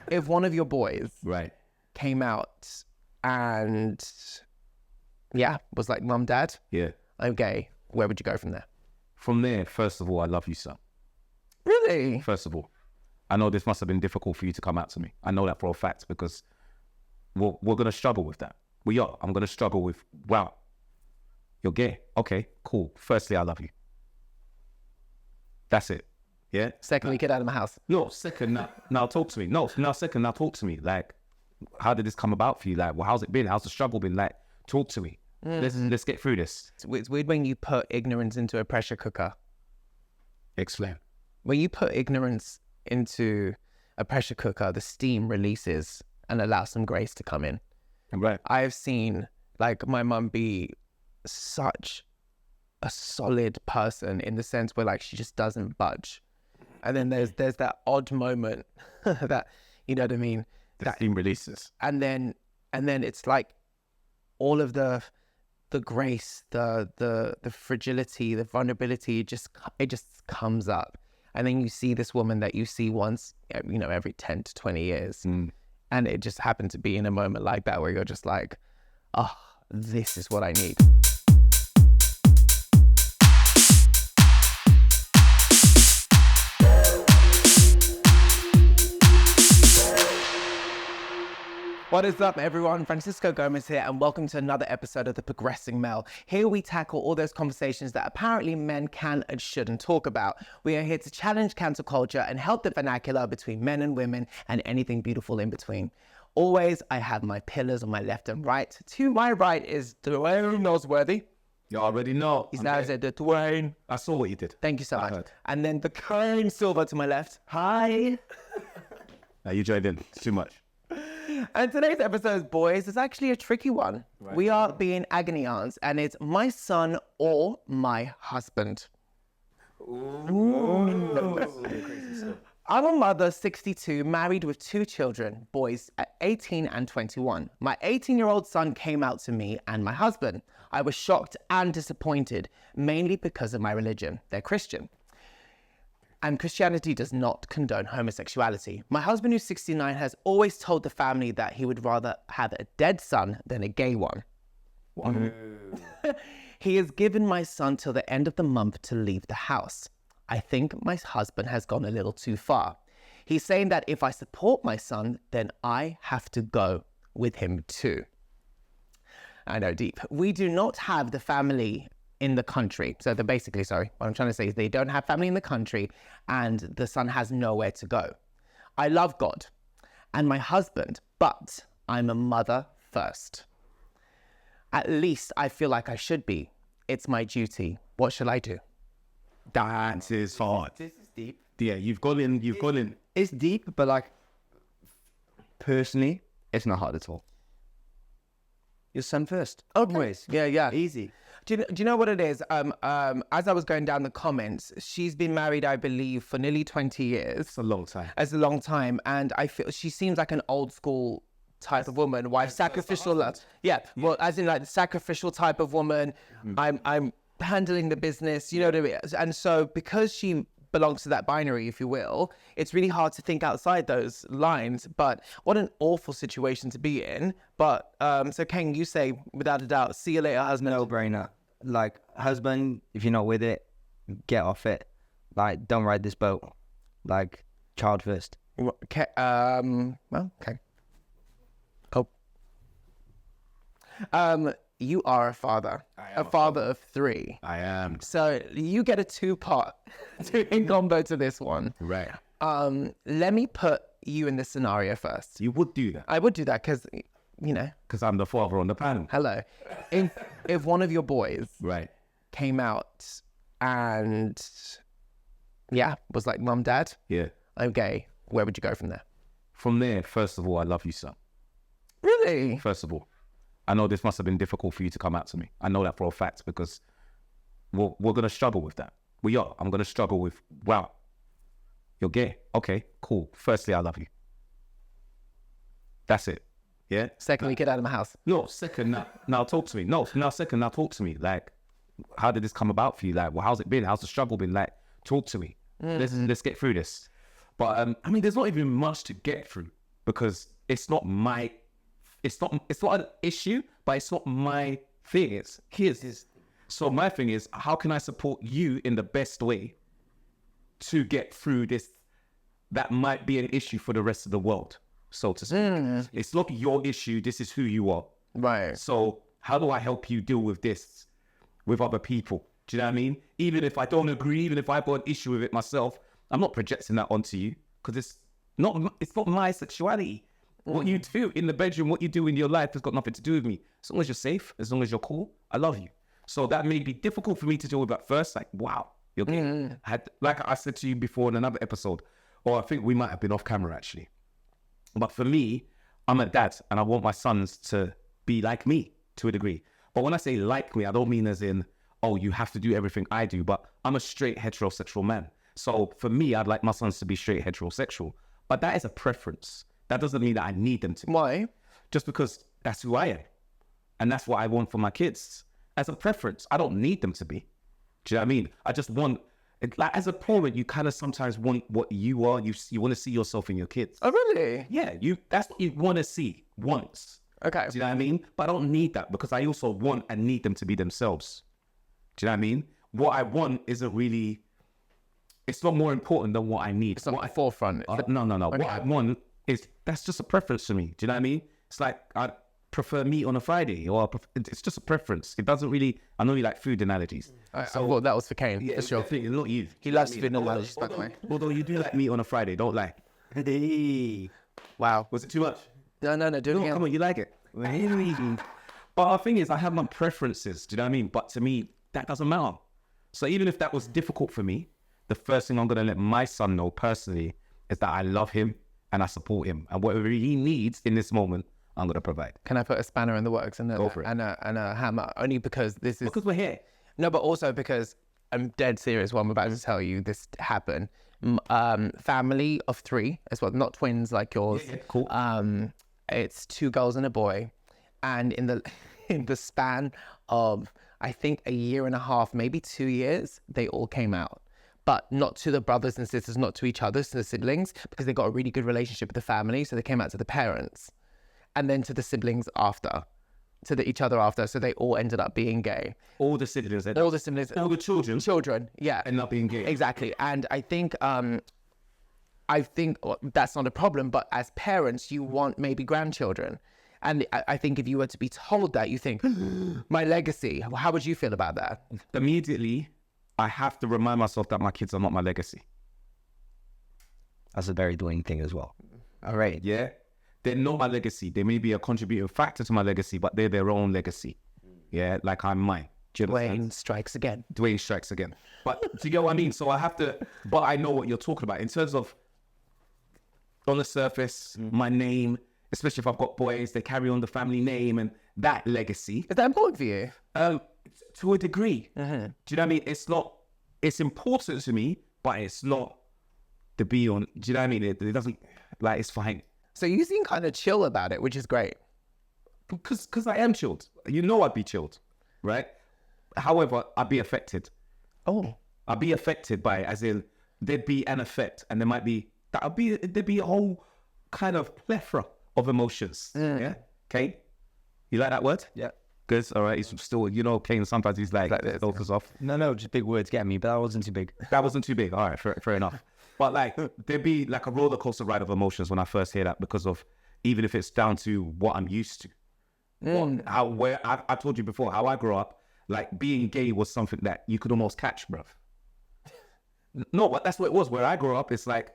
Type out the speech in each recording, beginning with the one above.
if one of your boys Right. came out and was like, Mum, Dad, Yeah. I'm gay, where would you go from there? From there, first of all, I love you, son. Really? First of all, I know this must have been difficult for you to come out to me. I know that for a fact because we're going to struggle with that. We are. I'm going to struggle with, wow, you're gay. Okay, cool. Firstly, I love you. That's it. Yeah? Secondly, get out of my house. No, second, now talk to me. No, second, now talk to me. Like, how did this come about for you? Like, well, how's it been? How's the struggle been? Like, talk to me. Let's get through this. It's weird when you put ignorance into a pressure cooker. Explain. When you put ignorance into a pressure cooker, the steam releases and allows some grace to come in. Right. I've seen like my mum be such a solid person in the sense where like she just doesn't budge. And then there's that odd moment that, you know what I mean? The steam releases. And then it's like all of the grace, the fragility, the vulnerability, it just comes up. And then you see this woman that you see once, you know, every 10 to 20 years. And it just happened to be in a moment like that where you're just like, oh, this is what I need. What is up, everyone? Francisco Gomez here, and welcome to another episode of The Progressing Male. Here we tackle all those conversations that apparently men can and shouldn't talk about. We are here to challenge cancel culture and help the vernacular between men and women and anything beautiful in between. Always, I have my pillars on my left and right. To my right is 𝗣𝗿𝗀𝗏𝗀𝗀. You already know. He's now said the Dwayne. I saw what you did. Thank you so much. heard. And then the 𝗠𝗹𝗲 to my left. Hi. Now you joined in. It's too much. And today's episode, boys, is actually a tricky one. Right. We are being agony aunts, and it's my son or my husband. I'm a mother, 62, married with 2 children, boys at 18 and 21. My 18-year-old son came out to me and my husband. I was shocked and disappointed, mainly because of my religion. They're Christian. And Christianity does not condone homosexuality. My husband, who's 69, has always told the family that he would rather have a dead son than a gay one. He has given my son till the end of the month to leave the house. I think my husband has gone a little too far. He's saying that if I support my son, then I have to go with him too. I know, deep. We do not have the family in the country. So they're basically, what I'm trying to say is they don't have family in the country and the son has nowhere to go. I love God and my husband, but I'm a mother first. At least I feel like I should be. It's my duty. What shall I do? That is hard. This is deep. Yeah, you've gone in. It's deep, but like, personally, it's not hard at all. Your son first. Okay. Always. Yeah. Easy. Do you know what it is? As I was going down the comments, she's been married, I believe, for nearly 20 years. It's a long time. It's a long time. And I feel she seems like an old school type of woman. Wife, sacrificial love. Yeah. Well, as in like the sacrificial type of woman. I'm handling the business, you know what I mean? And so because she belongs to that binary, if you will, it's really hard to think outside those lines. But what an awful situation to be in. But so Ken, you say without a doubt, see you later, husband. No brainer. Like, husband, if you're not with it, get off it. Like, don't ride this boat. Like, child first. Okay. Well, okay. Cool. You are a father. A father of 3. I am. So you get a 2-part combo to this one. Right. Let me put you in this scenario first. You would do that. I would do that because, you know. Because I'm the father on the panel. Hello. If one of your boys Right. came out and, was like, Mum, Dad, Yeah. I'm gay, where would you go from there? From there, first of all, I love you, son. Really? First of all, I know this must have been difficult for you to come out to me. I know that for a fact because we're going to struggle with that. We are. I'm going to struggle with, wow, you're gay. Okay, cool. Firstly, I love you. That's it. Yeah? Secondly, get out of my house. No, second, now talk to me. No, second, now talk to me. Like, how did this come about for you? Like, well, how's it been? How's the struggle been? Like, talk to me. Let's get through this. But, I mean, there's not even much to get through. because it's not an issue, but it's not my thing. It's his. So my thing is, how can I support you in the best way to get through this that might be an issue for the rest of the world, so to speak. It's not your issue. This is who you are. Right. So how do I help you deal with this with other people? Do you know what I mean? Even if I don't agree, even if I've got an issue with it myself, I'm not projecting that onto you because it's not my sexuality. What you do in the bedroom, what you do in your life has got nothing to do with me. As long as you're safe, as long as you're cool, I love you. So that may be difficult for me to deal with at first. Like, wow, you're gay. Like I said to you before in another episode, or I think we might have been off camera actually. But for me, I'm a dad and I want my sons to be like me to a degree. But when I say like me, I don't mean as in, oh, you have to do everything I do, but I'm a straight heterosexual man. So for me, I'd like my sons to be straight heterosexual. But that is a preference. That doesn't mean that I need them to. Why? Just because that's who I am. And that's what I want for my kids. As a preference, I don't need them to be. Do you know what I mean? I just want, like, as a parent, you kind of sometimes want what you are. You want to see yourself in your kids. Oh, really? Yeah, that's what you want to see once. Okay. Do you know what I mean? But I don't need that because I also want and need them to be themselves. Do you know what I mean? What I want isn't really, it's not more important than what I need. It's not at the forefront. No. Okay. What I want is, that's just a preference for me. Do you know what I mean? It's like, I prefer meat on a Friday, or it's just a preference. It doesn't really, I know you like food analogies. I thought that was for Kane. Yeah, for sure. It's not you. He loves food analogies, by the way. Although you do like meat on a Friday, don't lie. Wow. Was it too much? No, do it No, again. come on, you like it. But the thing is, I have my preferences. Do you know what I mean? But to me, that doesn't matter. So even if that was difficult for me, the first thing I'm going to let my son know personally is that I love him and I support him. And whatever he needs in this moment, I'm going to provide. Can I put a spanner in the works and Go for it. a hammer? Only because this is... Because we're here. No, but also because I'm dead serious what I'm about to tell you. This happened. Family of 3 as well, not twins like yours. Yeah, cool. It's 2 girls and a boy. And in the span of, I think, a year and a half, maybe 2 years, they all came out. But not to the brothers and sisters, not to each other, to the siblings, because they got a really good relationship with the family. So they came out to the parents. And then to the siblings after, each other after. So they all ended up being gay. All the siblings. All the siblings. All the children. Children, yeah. End up being gay. Exactly. And I think that's not a problem, but as parents, you want maybe grandchildren. And I think if you were to be told that, you think, my legacy. How would you feel about that? Immediately, I have to remind myself that my kids are not my legacy. That's a very Dwayne thing as well. All right. Yeah. They're not my legacy. They may be a contributing factor to my legacy, but they're their own legacy. Yeah, like I'm mine. Do you understand? Dwayne strikes again. Dwayne strikes again. But do you get what I mean? So I have to, but I know what you're talking about. In terms of, on the surface, my name, especially if I've got boys, they carry on the family name and that legacy. Is that important for you? To a degree. Uh-huh. Do you know what I mean? It's important to me, but it's not the be on. Do you know what I mean? It doesn't, like, it's fine. So you seem kind of chill about it, which is great. Because I am chilled. You know I'd be chilled, right? However, I'd be affected. Oh. I'd be affected by it, as in there'd be an effect, and there'd be a whole kind of plethora of emotions. Yeah. Okay. You like that word? Yeah. Good. All right. He's still, Kane, sometimes he's like this, focus off. No, just big words get me, but that wasn't too big. That wasn't too big. All right. Fair enough. But like, there'd be like a roller coaster ride of emotions when I first hear that, because of, even if it's down to what I'm used to. I told you before, how I grew up, like being gay was something that you could almost catch, bruv. No, but that's what it was. Where I grew up, it's like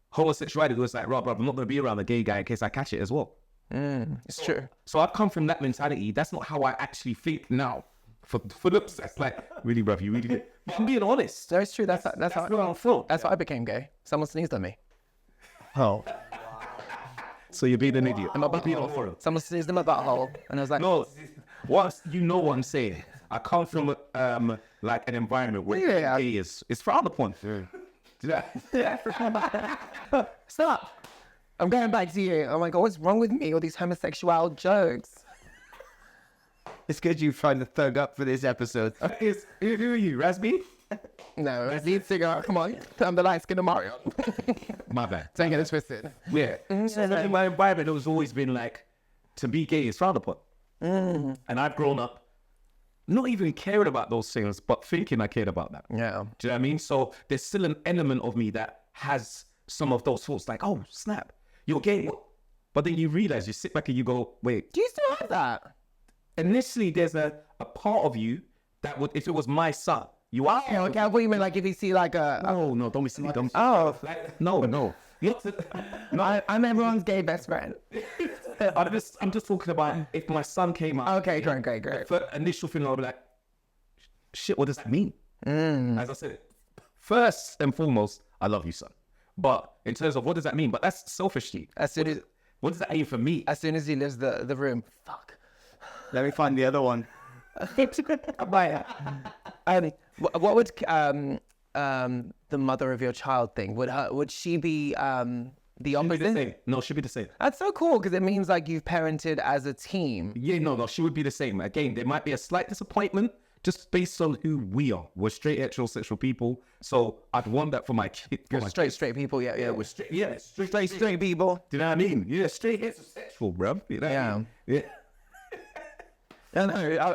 homosexuality was like, bruv, I'm not going to be around the gay guy in case I catch it as well. It's true. So I've come from that mentality. That's not how I actually think now. For looks, that's like, really, bruv, you really did. But I'm being honest. No, it's true. That's how how I feel. that's how I became gay. Someone sneezed on me. Oh. So you're being an idiot. In my butthole. Someone sneezed in my butthole, and I was like, No, you know what I'm saying. I come from like an environment where Yeah. gay is, it's frowned upon. Stop. I'm going back to you. Oh my God, what's wrong with me? All these homosexual jokes. It's good you trying to thug up for this episode. Who are you, Rasby? No, lead singer. Come on, I'm the light skin of Mario. My bad. Don't get it twisted. Yeah. So in my environment, it was always been like, to be gay is frowned upon. And I've grown up not even caring about those things, but thinking I cared about that. Yeah. Do you know what I mean? So there's still an element of me that has some of those thoughts like, oh, snap, you're gay. But then you realize, you sit back and you go, wait. Do you still have that? Initially, there's a part of you that would, if it was my son, you are. Oh, okay. I thought you meant like if you see like a. No, don't be silly. Don't. Oh. Like, no. You have to, No, I'm everyone's gay best friend. I'm just talking about if my son came out. Okay, great. The initial thing, I'll be like, shit, what does that mean? As I said, first and foremost, I love you, son. But in terms of what does that mean? But that's selfishly. What does that mean for me? As soon as he leaves the room, fuck. Let me find the other one. What would the mother of your child think? Would she be the opposite? No, she'd be the same. That's so cool because it means like you've parented as a team. Yeah, no, she would be the same. Again, there might be a slight disappointment just based on who we are. We're straight heterosexual people, so I'd want that for my kid. Straight people, yeah. We're straight people. Do you know what I mean? Yeah, straight heterosexual, bro. You know what I mean? Yeah. No,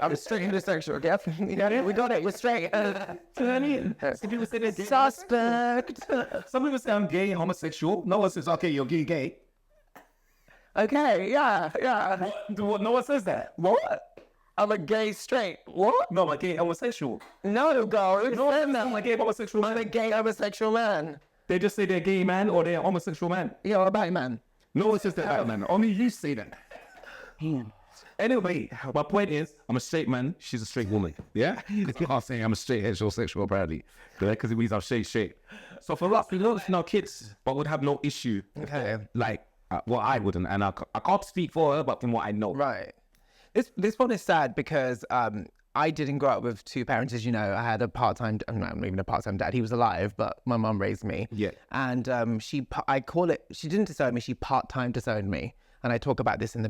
I'm straight heterosexual. Yeah, we got it. We're straight. Some people say they're gay. Suspect. Some people say I'm gay, homosexual. No one says, okay, you're gay. Okay, yeah. No one says that. What? I'm a gay straight. What? No, I'm a gay homosexual. No, girl. I'm a gay homosexual I'm man. a gay homosexual man. They just say they're gay man or they're homosexual man. Yeah, I'm a bi man. No one says they're bi man. Only you say that. Anyway, my point is, I'm a straight man. She's a straight woman. Yeah? You can't say I'm a straight heterosexual, apparently. Because it means I'm straight. So for us, we don't know kids, but would have no issue. Okay. Like, well, I wouldn't. And I can't speak for her, but from what I know. Right. This one is sad because I didn't grow up with two parents, as you know. I had a part-time, not even a part-time dad. He was alive, but my mum raised me. Yeah. And she didn't disown me. She part-time disowned me. And I talk about this in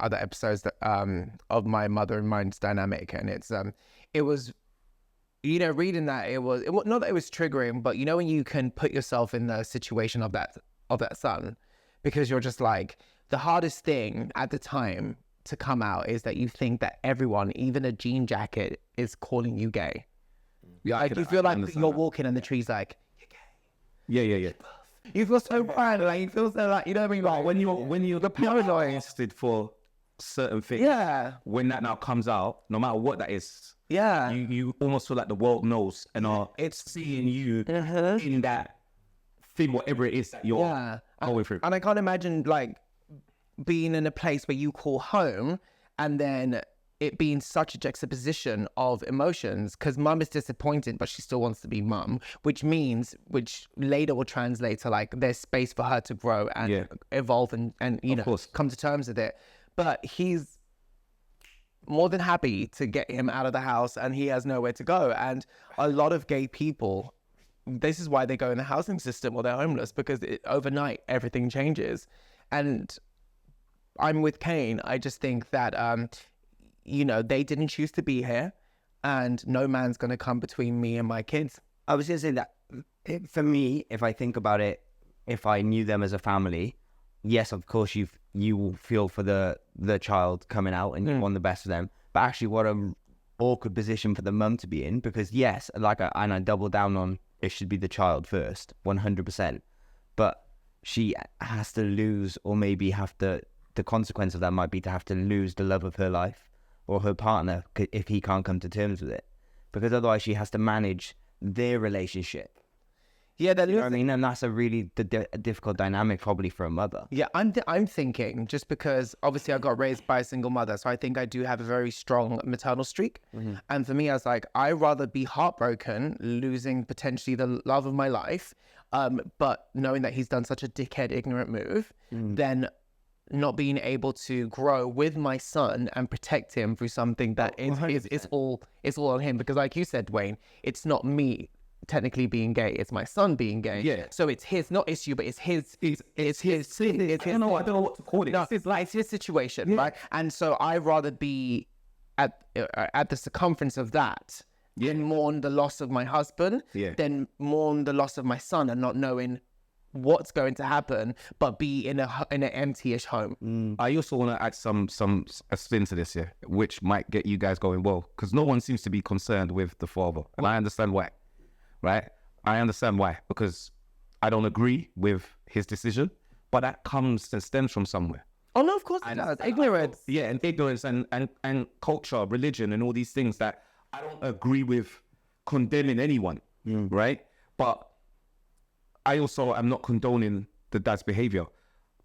other episodes that, of my mother and mine's dynamic. And it was, reading that it was not that it was triggering, but when you can put yourself in the situation of that son, because you're just like, the hardest thing at the time to come out is that you think that everyone, even a jean jacket, is calling you gay. Yeah, like you feel like you're walking and the tree's like, you're gay. Yeah. You feel so bad, like you feel so like, you know what I mean? Like when you're paranoid for certain things. Yeah. When that now comes out, no matter what that is. Yeah. You almost feel like the world knows and it's seeing you in that thing, whatever it is that you're going through. And I can't imagine like being in a place where you call home and then it being such a juxtaposition of emotions, because mum is disappointed but she still wants to be mum, which later will translate to like there's space for her to grow and evolve and come to terms with it. But he's more than happy to get him out of the house and he has nowhere to go. And a lot of gay people, this is why they go in the housing system or they're homeless, because overnight everything changes. And I'm with Kane. I just think that they didn't choose to be here and no man's going to come between me and my kids. I was going to say that for me, if I think about it, if I knew them as a family, yes, of course you will feel for the child coming out and you want the best for them. But actually what an awkward position for the mum to be in, because yes, and I double down on it should be the child first, 100%. But she has to lose, or maybe the consequence of that might be to have to lose the love of her life or her partner if he can't come to terms with it, because otherwise she has to manage their relationship. Yeah, you know what I mean, and that's a really difficult dynamic probably for a mother. Yeah, I'm thinking, just because obviously I got raised by a single mother, so I think I do have a very strong maternal streak. And for me, I was like, I'd rather be heartbroken, losing potentially the love of my life, but knowing that he's done such a dickhead, ignorant move, than not being able to grow with my son and protect him through something that is all on him. Because like you said, Dwayne, it's not me technically being gay, it's my son being gay. Yeah. So it's his, not issue, but it's his. It's his. I don't know what to call it. No, it's his situation, right? And so I'd rather be at the circumference of that and mourn the loss of my husband Yeah. than mourn the loss of my son and not knowing what's going to happen, but be in an empty-ish home. I also want to add a spin to this here, which might get you guys going well, because no one seems to be concerned with the father, and I understand why, right? I understand why, because I don't agree with his decision, but that comes and stems from somewhere. Oh no, of course it does. Ignorance. Yeah, and ignorance and culture, religion, and all these things that I don't agree with condemning anyone, right? But I also am not condoning the dad's behavior.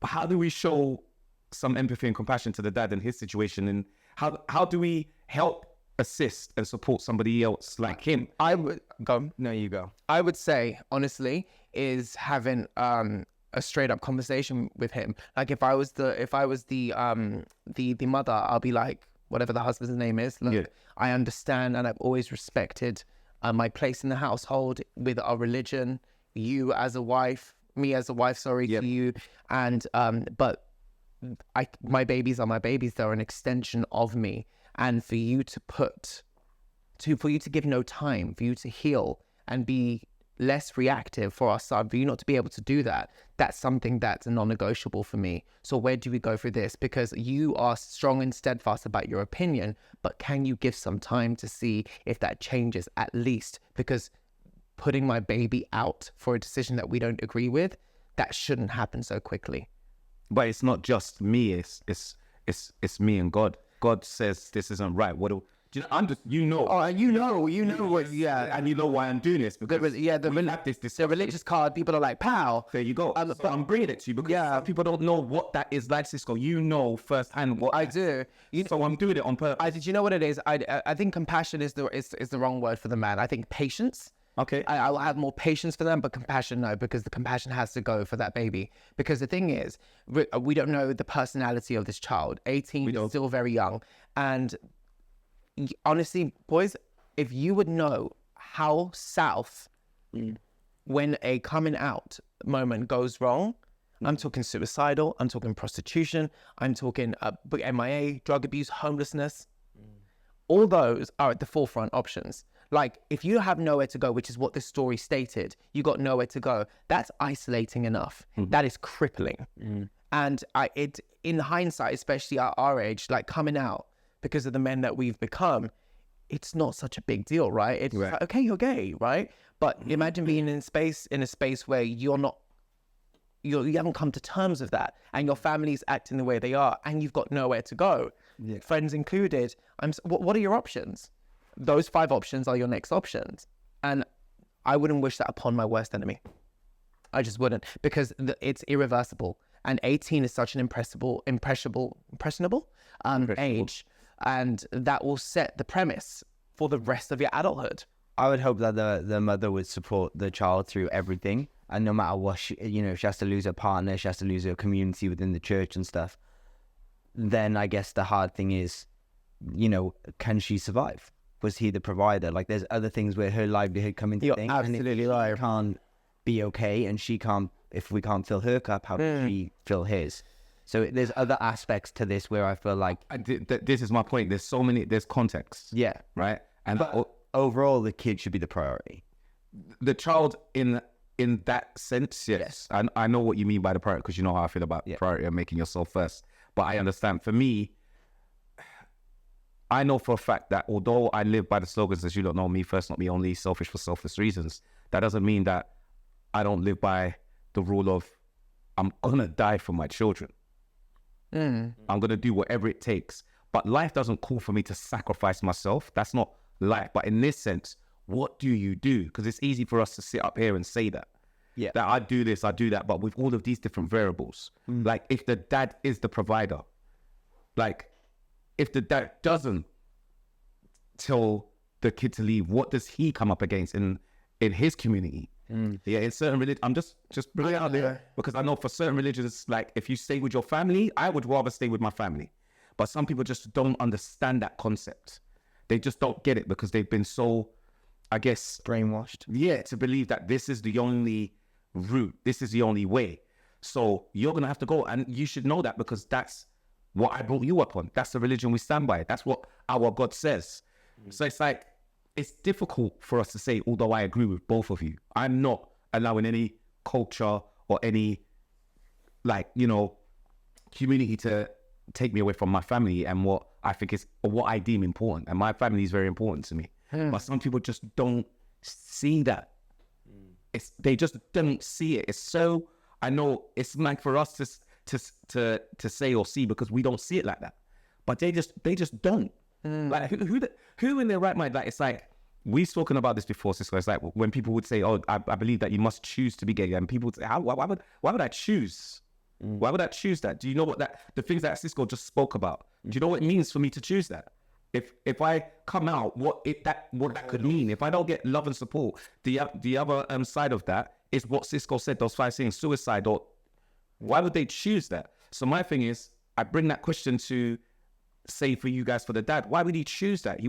But how do we show some empathy and compassion to the dad in his situation? And how do we help assist and support somebody else like him? I would go. No, you go. I would say, honestly, is having a straight up conversation with him. Like if I was the mother, I'll be like, whatever the husband's name is, look, I understand and I've always respected my place in the household with our religion, you as a wife, me as a wife, to you. And but my babies are my babies, they're an extension of me. And for you to give no time, for you to heal and be less reactive for our son, for you not to be able to do that, that's something that's a non-negotiable for me. So where do we go for this? Because you are strong and steadfast about your opinion, but can you give some time to see if that changes at least? Because putting my baby out for a decision that we don't agree with, that shouldn't happen so quickly. But it's not just me, it's me and God. God says this isn't right. What do you know? You know what? Yeah, and you know why I'm doing this, because the religious card. People are like, "Pow." There you go. So I'm bringing it to you because some people don't know what that is like, Cisco. You know firsthand what I do. So I'm doing it on purpose. Did you know what it is? I think compassion is the wrong word for the man. I think patience. Okay. I will have more patience for them, but compassion, no, because the compassion has to go for that baby. Because the thing is, we don't know the personality of this child. 18 is still very young. And honestly, boys, if you would know how south when a coming out moment goes wrong, I'm talking suicidal, I'm talking prostitution, I'm talking MIA, drug abuse, homelessness. All those are at the forefront options. Like, if you have nowhere to go, which is what this story stated, you got nowhere to go, that's isolating enough. That is crippling. And in hindsight, especially at our age, like coming out because of the men that we've become, it's not such a big deal, right? It's like, okay, you're gay, right? But imagine being in a space where you haven't come to terms with that, and your family's acting the way they are, and you've got nowhere to go, friends included. What are your options? Those 5 options are your next options. And I wouldn't wish that upon my worst enemy. I just wouldn't, because it's irreversible. And 18 is such an impressionable age. And that will set the premise for the rest of your adulthood. I would hope that the mother would support the child through everything. And no matter what, she has to lose her partner, she has to lose her community within the church and stuff. Then I guess the hard thing is, can she survive? Was he the provider? Like, there's other things where her livelihood come into things. Absolutely right. She can't be okay, and she can't. If we can't fill her cup, how can she fill his? So there's other aspects to this where I feel like this is my point. There's context. Yeah, right. And overall, the kid should be the priority. The child in that sense, yes. And I know what you mean by the priority, because you know how I feel about priority and making yourself first. But I understand. For me, I know for a fact that although I live by the slogans, as you don't know, me first, not me only, selfish for selfless reasons, that doesn't mean that I don't live by the rule of I'm going to die for my children. I'm going to do whatever it takes. But life doesn't call for me to sacrifice myself. That's not life. But in this sense, what do you do? Because it's easy for us to sit up here and say that. Yeah. That I do this, I do that. But with all of these different variables, like if the dad is the provider, like if the dad doesn't tell the kid to leave, what does he come up against in his community? Yeah, in certain religions, I'm just bringing it out there, because I know for certain religions, like if you stay with your family, I would rather stay with my family. But some people just don't understand that concept. They just don't get it because they've been so, I guess, brainwashed. Yeah, to believe that this is the only route, this is the only way. So you're gonna have to go, and you should know that, because that's what I brought you up on. That's the religion we stand by. That's what our God says. So it's like, it's difficult for us to say, although I agree with both of you, I'm not allowing any culture or any, like, you know, community to take me away from my family and what I think is, or what I deem important. And my family is very important to me. But some people just don't see that. They just don't see it. It's so, I know it's like for us to say or see, because we don't see it like that. But they just don't. Like who in their right mind? Like, it's like, we've spoken about this before, Cisco. It's like when people would say, "Oh, I believe that you must choose to be gay," and people would say, why would I choose? Why would I choose that? Do you know what the things that Cisco just spoke about? Do you know what it means for me to choose that? If I come out, what that could mean? If I don't get love and support, the other side of that is what Cisco said. Those 5 things: suicide. Or why would they choose that? So my thing is, I bring that question to say for you guys, for the dad. Why would he choose that?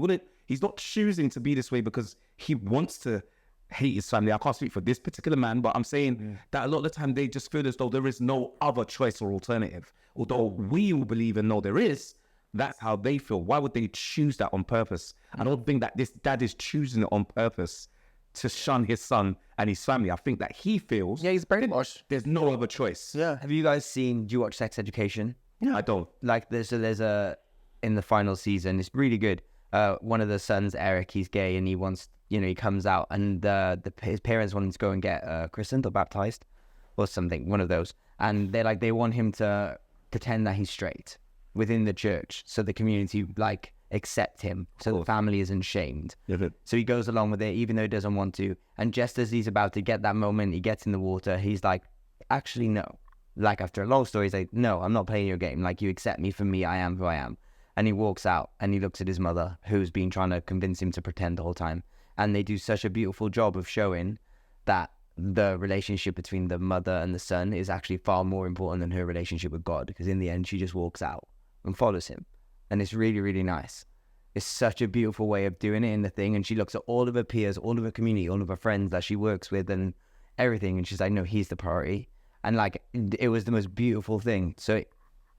He's not choosing to be this way because he wants to hate his family. I can't speak for this particular man, but I'm saying that a lot of the time they just feel as though there is no other choice or alternative. Although we all believe and know there is, that's how they feel. Why would they choose that on purpose? I don't think that this dad is choosing it on purpose to shun his son and his family. I think that he feels... Yeah, he's brainwashed. There's no other choice. Yeah. Have you guys seen, do you watch Sex Education? Yeah, I don't. Like, there's a, in the final season, it's really good. One of the sons, Eric, he's gay and he wants, you know, he comes out and his parents want him to go and get christened or baptized or something, one of those. And they want him to pretend that he's straight within the church so the community like accept him, so the family isn't shamed. So he goes along with it even though he doesn't want to. And just as he's about to get that moment, he gets in the water, he's like, actually no. Like, after a long story, he's like, no, I'm not playing your game. Like, you accept me for me, I am who I am. And he walks out and he looks at his mother, who's been trying to convince him to pretend the whole time. And they do such a beautiful job of showing that the relationship between the mother and the son is actually far more important than her relationship with God, because in the end she just walks out and follows him. And it's really, really nice. It's such a beautiful way of doing it in the thing. And she looks at all of her peers, all of her community, all of her friends that she works with and everything, and she's like, no, he's the priority. And like, it was the most beautiful thing. So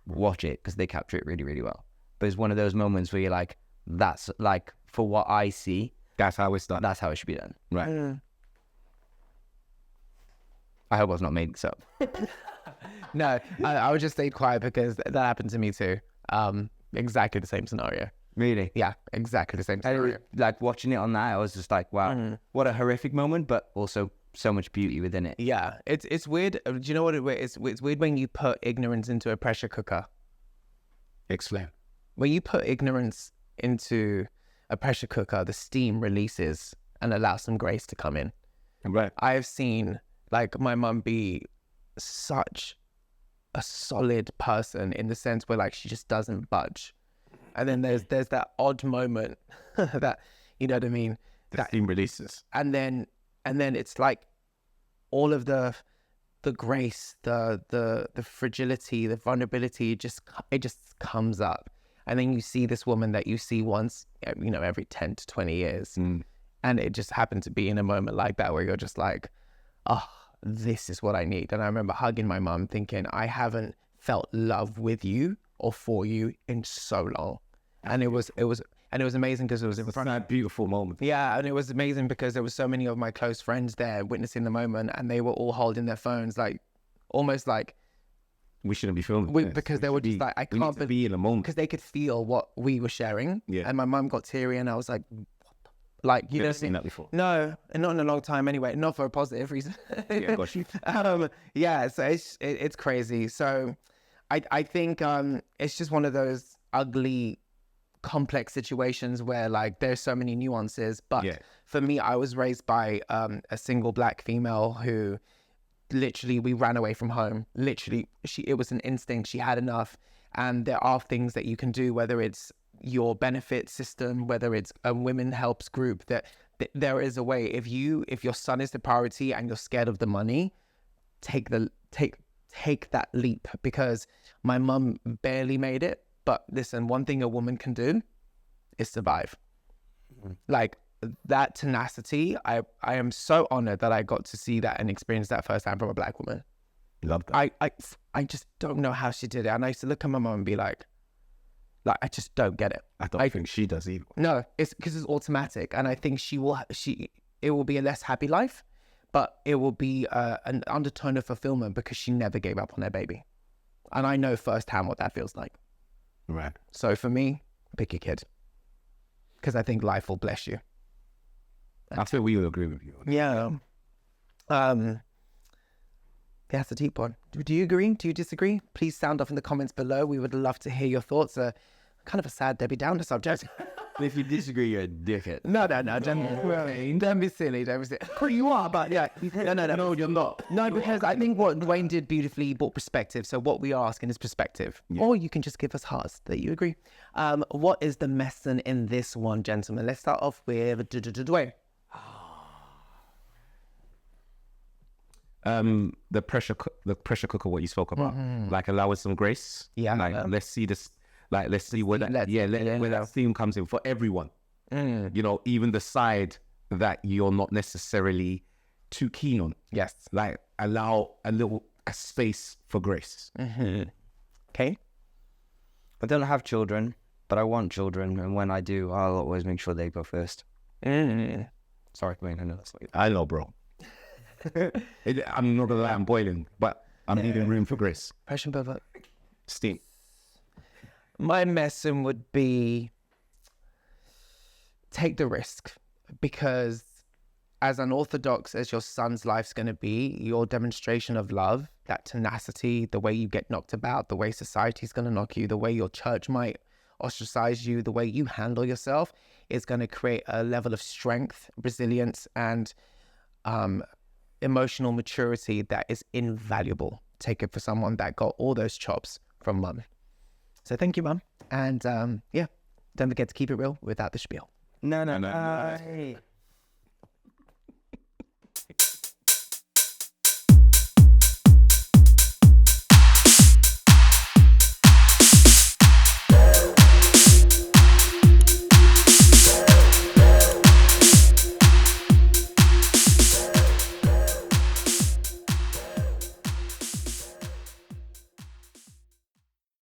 watch it, because they capture it really, really well. But it's one of those moments where you're like, that's like, for what I see, that's how it's done. That's how it should be done. Right. I hope I was not making this up. No, I would just stay quiet because that happened to me too. Exactly the same scenario. Really? Yeah, exactly the same scenario. Like, watching it on that, I was just like, wow, what a horrific moment, but also so much beauty within it. Yeah, it's weird. Do you know what it is? It's weird when you put ignorance into a pressure cooker. Explain. When you put ignorance into a pressure cooker, the steam releases and allows some grace to come in. Right. I've seen like my mum be such a solid person in the sense where like she just doesn't budge. And then there's that odd moment that, you know what I mean? The steam releases. And then it's like all of the grace, the fragility, the vulnerability, it just comes up. And then you see this woman that you see once, you know, every 10 to 20 years. And it just happened to be in a moment like that where you're just like, oh, this is what I need. And I remember hugging my mum thinking, I haven't felt love with you or for you in so long. And it was amazing because it was in front of that beautiful moment. Yeah, and it was amazing because there were so many of my close friends there witnessing the moment, and they were all holding their phones, like almost like we shouldn't be filming because they were just like, I can't be in a moment, because they could feel what we were sharing. Yeah, and my mum got teary, and I was like, like, you know, seen that before? No, and not in a long time anyway. Not for a positive reason. Yeah, got you. Yeah, so it's crazy. So I think it's just one of those ugly, complex situations where like there's so many nuances. But for me, I was raised by a single black female who literally, we ran away from home. Literally, it was an instinct. She had enough. And there are things that you can do, whether it's your benefit system, whether it's a women helps group, that there is a way. If your son is the priority and you're scared of the money, take that leap, because my mum barely made it. But listen, one thing a woman can do is survive. Like that tenacity, I am so honored that I got to see that and experience that firsthand from a black woman. Love that. I just don't know how she did it. And I used to look at my mum and be like, Like, I just don't get it. I don't think she does either. No, it's because it's automatic, and I think it will be a less happy life, but it will be an undertone of fulfillment because she never gave up on her baby, and I know firsthand what that feels like. Right. So for me, pick your kid, because I think life will bless you. I feel we all agree with you. Yeah. That's a deep one. Do you agree? Do you disagree? Please sound off in the comments below. We would love to hear your thoughts. Kind of a sad Debbie Downer subject. If you disagree, you're a dickhead. No, don't be silly. Don't be silly. Well, you are, but yeah. No, you're not. No, because I think what Dwayne did beautifully, he brought perspective. So what we are asking is perspective. Yeah. Or you can just give us hearts that you agree. What is the lesson in this one, gentlemen? Let's start off with Dwayne. The pressure cooker, what you spoke about, like allow us some grace. Yeah. Like let's see this. Like let's see where that where that theme comes in for everyone. You know, even the side that you're not necessarily too keen on. Yes. Like allow a space for grace. Okay. I don't have children, but I want children, and when I do, I'll always make sure they go first. Sorry, Dwayne, I know that's like... I know, bro. I'm not gonna lie, I'm boiling, but I'm needing room for grace. Passion over Steam. My lesson would be take the risk, because as unorthodox as your son's life's going to be, your demonstration of love, that tenacity, the way you get knocked about, the way society's going to knock you, the way your church might ostracize you, the way you handle yourself is going to create a level of strength, resilience, and emotional maturity that is invaluable. Take it for someone that got all those chops from mum. So thank you, mum. And yeah, don't forget to keep it real without the spiel. No.